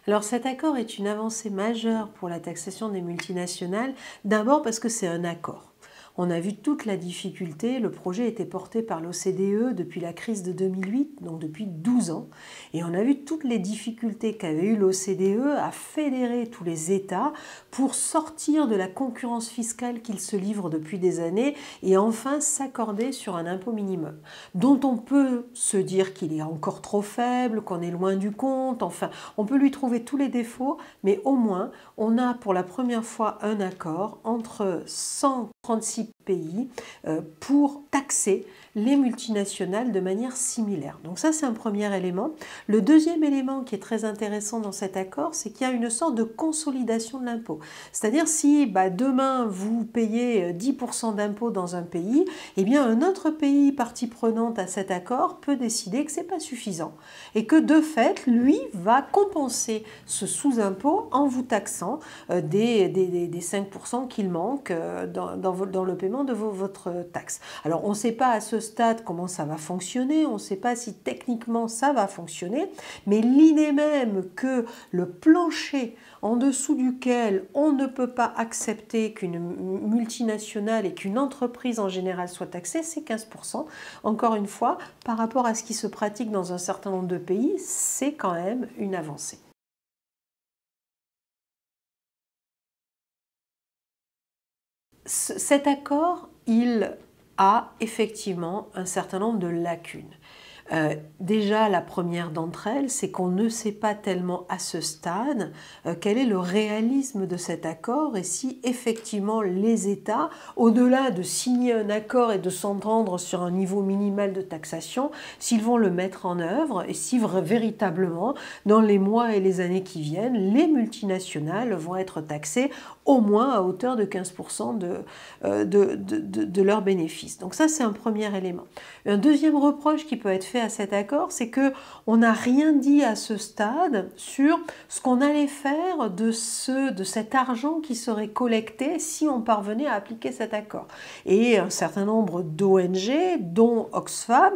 Alors cet accord est une avancée majeure pour la taxation des multinationales, d'abord parce que c'est un accord. On a vu toute la difficulté, le projet était porté par l'OCDE depuis la crise de 2008, donc depuis 12 ans, et on a vu toutes les difficultés qu'avait eu l'OCDE à fédérer tous les États pour sortir de la concurrence fiscale qu'ils se livrent depuis des années et enfin s'accorder sur un impôt minimum, dont on peut se dire qu'il est encore trop faible, qu'on est loin du compte, enfin on peut lui trouver tous les défauts, mais au moins on a pour la première fois un accord entre 136 pays pour taxer les multinationales de manière similaire. Donc ça, c'est un premier élément. Le deuxième élément qui est très intéressant dans cet accord, c'est qu'il y a une sorte de consolidation de l'impôt. C'est-à-dire si demain, vous payez 10% d'impôt dans un pays, eh bien un autre pays partie prenante à cet accord peut décider que ce n'est pas suffisant et que de fait, lui, va compenser ce sous-impôt en vous taxant des 5% qu'il manque dans le paiement de votre taxe. Alors on ne sait pas à ce stade comment ça va fonctionner, on ne sait pas si techniquement ça va fonctionner, mais l'idée même que le plancher en dessous duquel on ne peut pas accepter qu'une multinationale et qu'une entreprise en général soit taxée, c'est 15%. Encore une fois, par rapport à ce qui se pratique dans un certain nombre de pays, c'est quand même une avancée. Cet accord, il a effectivement un certain nombre de lacunes. Déjà, la première d'entre elles, c'est qu'on ne sait pas tellement à ce stade quel est le réalisme de cet accord et si effectivement les États, au-delà de signer un accord et de s'entendre sur un niveau minimal de taxation, s'ils vont le mettre en œuvre et si véritablement, dans les mois et les années qui viennent, les multinationales vont être taxées au moins à hauteur de 15% de leurs bénéfices. Donc ça, c'est un premier élément. Un deuxième reproche qui peut être fait à cet accord, c'est qu'on n'a rien dit à ce stade sur ce qu'on allait faire de cet argent qui serait collecté si on parvenait à appliquer cet accord. Et un certain nombre d'ONG, dont Oxfam,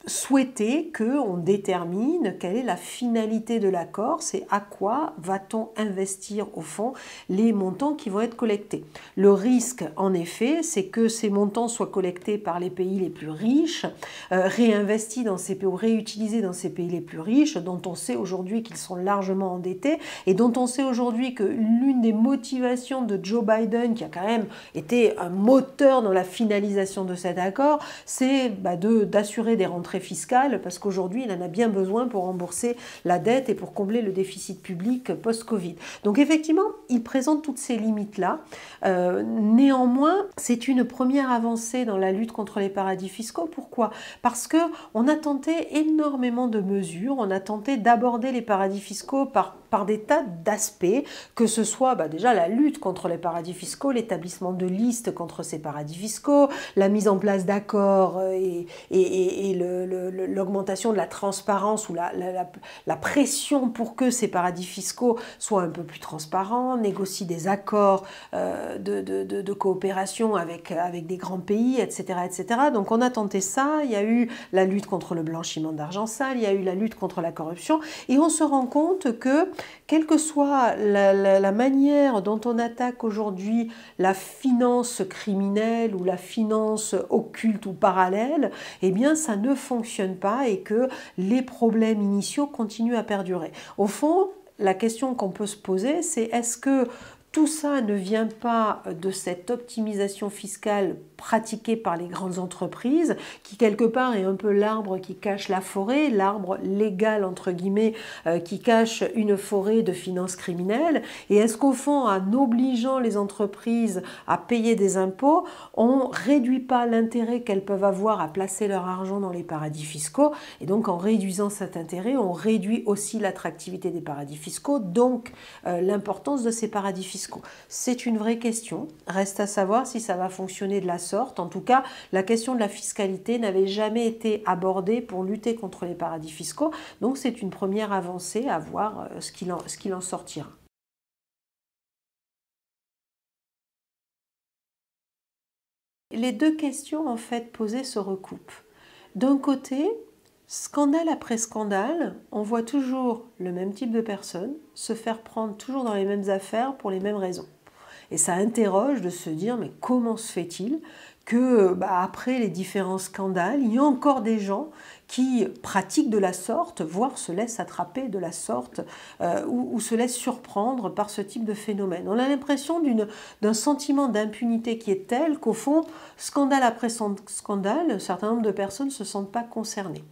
souhaiter qu'on détermine quelle est la finalité de l'accord, c'est à quoi va-t-on investir au fond les montants qui vont être collectés. Le risque, en effet, c'est que ces montants soient collectés par les pays les plus riches, réinvestis dans ces pays ou réutilisés dans ces pays les plus riches, dont on sait aujourd'hui qu'ils sont largement endettés et dont on sait aujourd'hui que l'une des motivations de Joe Biden, qui a quand même été un moteur dans la finalisation de cet accord, c'est d'assurer des rentrées fiscales parce qu'aujourd'hui il en a bien besoin pour rembourser la dette et pour combler le déficit public post-Covid. Donc effectivement, il présente toutes ces limites-là. Néanmoins, c'est une première avancée dans la lutte contre les paradis fiscaux. Pourquoi? Parce qu'on a tenté énormément de mesures, on a tenté d'aborder les paradis fiscaux par des tas d'aspects, que ce soit déjà la lutte contre les paradis fiscaux, l'établissement de listes contre ces paradis fiscaux, la mise en place d'accords et l'augmentation de la transparence ou la pression pour que ces paradis fiscaux soient un peu plus transparents, négocier des accords de coopération avec des grands pays, etc., etc. Donc on a tenté ça, il y a eu la lutte contre le blanchiment d'argent sale, il y a eu la lutte contre la corruption, et on se rend compte que, quelle que soit la manière dont on attaque aujourd'hui la finance criminelle ou la finance occulte ou parallèle, eh bien ça ne fonctionne pas et que les problèmes initiaux continuent à perdurer. Au fond, la question qu'on peut se poser, c'est est-ce que tout ça ne vient pas de cette optimisation fiscale pratiquée par les grandes entreprises, qui quelque part est un peu l'arbre qui cache la forêt, l'arbre légal entre guillemets qui cache une forêt de finances criminelles, et est-ce qu'au fond, en obligeant les entreprises à payer des impôts, on ne réduit pas l'intérêt qu'elles peuvent avoir à placer leur argent dans les paradis fiscaux, et donc en réduisant cet intérêt, on réduit aussi l'attractivité des paradis fiscaux, donc l'importance de ces paradis fiscaux. C'est une vraie question, reste à savoir si ça va fonctionner de la sorte. En tout cas, la question de la fiscalité n'avait jamais été abordée pour lutter contre les paradis fiscaux, donc c'est une première avancée à voir ce qu'il en sortira. les deux questions en fait posées se recoupent. D'un côté, scandale après scandale, on voit toujours le même type de personnes se faire prendre toujours dans les mêmes affaires pour les mêmes raisons. Et ça interroge de se dire, mais comment se fait-il que, après les différents scandales, il y a encore des gens qui pratiquent de la sorte, voire se laissent attraper de la sorte, ou se laissent surprendre par ce type de phénomène. On a l'impression d'un sentiment d'impunité qui est tel qu'au fond, scandale après scandale, un certain nombre de personnes ne se sentent pas concernées.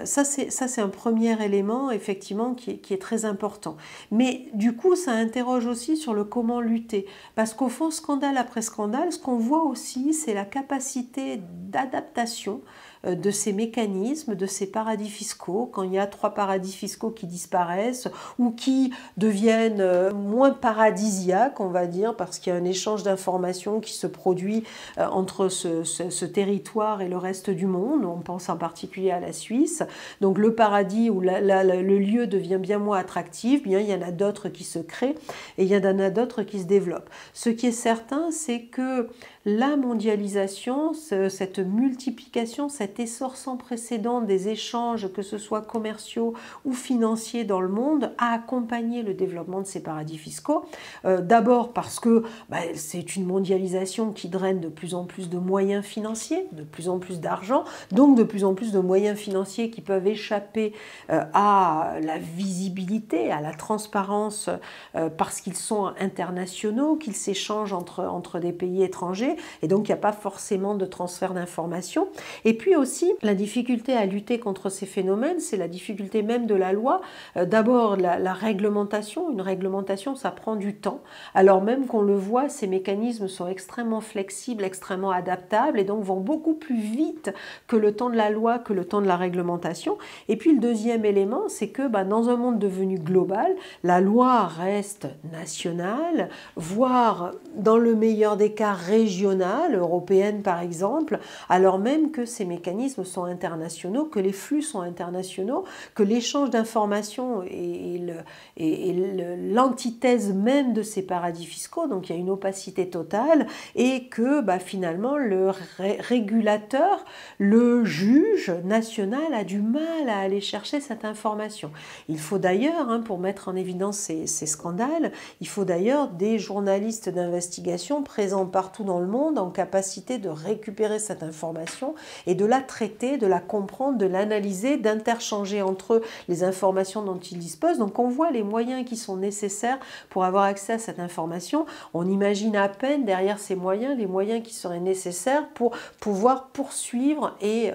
Ça, c'est un premier élément, effectivement, qui est très important. Mais du coup, ça interroge aussi sur le comment lutter. Parce qu'au fond, scandale après scandale, ce qu'on voit aussi, c'est la capacité d'adaptation de ces mécanismes, de ces paradis fiscaux, quand il y a 3 paradis fiscaux qui disparaissent ou qui deviennent moins paradisiaques, on va dire, parce qu'il y a un échange d'informations qui se produit entre ce territoire et le reste du monde. On pense en particulier à la Suisse. Donc le paradis où le lieu devient bien moins attractif, bien il y en a d'autres qui se créent et il y en a d'autres qui se développent. Ce qui est certain, c'est que la mondialisation, cette multiplication, cet essor sans précédent des échanges, que ce soit commerciaux ou financiers dans le monde, a accompagné le développement de ces paradis fiscaux. D'abord parce que c'est une mondialisation qui draine de plus en plus de moyens financiers, de plus en plus d'argent, donc de plus en plus de moyens financiers qui peuvent échapper à la visibilité, à la transparence, parce qu'ils sont internationaux, qu'ils s'échangent entre des pays étrangers, et donc il n'y a pas forcément de transfert d'informations. Et puis aussi, la difficulté à lutter contre ces phénomènes, c'est la difficulté même de la loi. D'abord, la réglementation. Une réglementation, ça prend du temps. Alors même qu'on le voit, ces mécanismes sont extrêmement flexibles, extrêmement adaptables, et donc vont beaucoup plus vite que le temps de la loi, que le temps de la réglementation. Et puis le deuxième élément, c'est que dans un monde devenu global, la loi reste nationale, voire dans le meilleur des cas régionale, européenne par exemple, alors même que ces mécanismes sont internationaux, que les flux sont internationaux, que l'échange d'informations est l'antithèse même de ces paradis fiscaux, donc il y a une opacité totale, et que finalement le régulateur, le juge national a du mal à aller chercher cette information. Il faut d'ailleurs, pour mettre en évidence ces scandales, il faut d'ailleurs des journalistes d'investigation présents partout dans le monde en capacité de récupérer cette information et de la traiter, de la comprendre, de l'analyser, d'interchanger entre eux les informations dont ils disposent. Donc on voit les moyens qui sont nécessaires pour avoir accès à cette information. On imagine à peine derrière ces moyens, les moyens qui seraient nécessaires pour pouvoir poursuivre et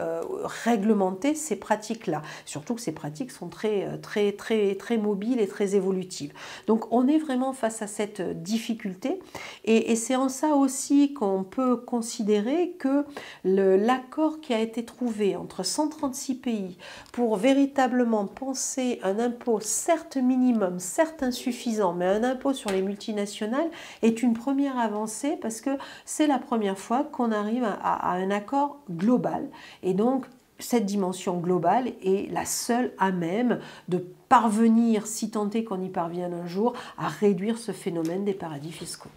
réglementer ces pratiques-là. Surtout que ces pratiques sont très mobiles et très évolutives. Donc on est vraiment face à cette difficulté et c'est en ça aussi qu'on peut considérer que l'accord qui a été trouvé entre 136 pays pour véritablement penser un impôt certes minimum, certes insuffisant, mais un impôt sur les multinationales est une première avancée parce que c'est la première fois qu'on arrive à un accord global. Et donc, cette dimension globale est la seule à même de parvenir, si tant est qu'on y parvienne un jour, à réduire ce phénomène des paradis fiscaux.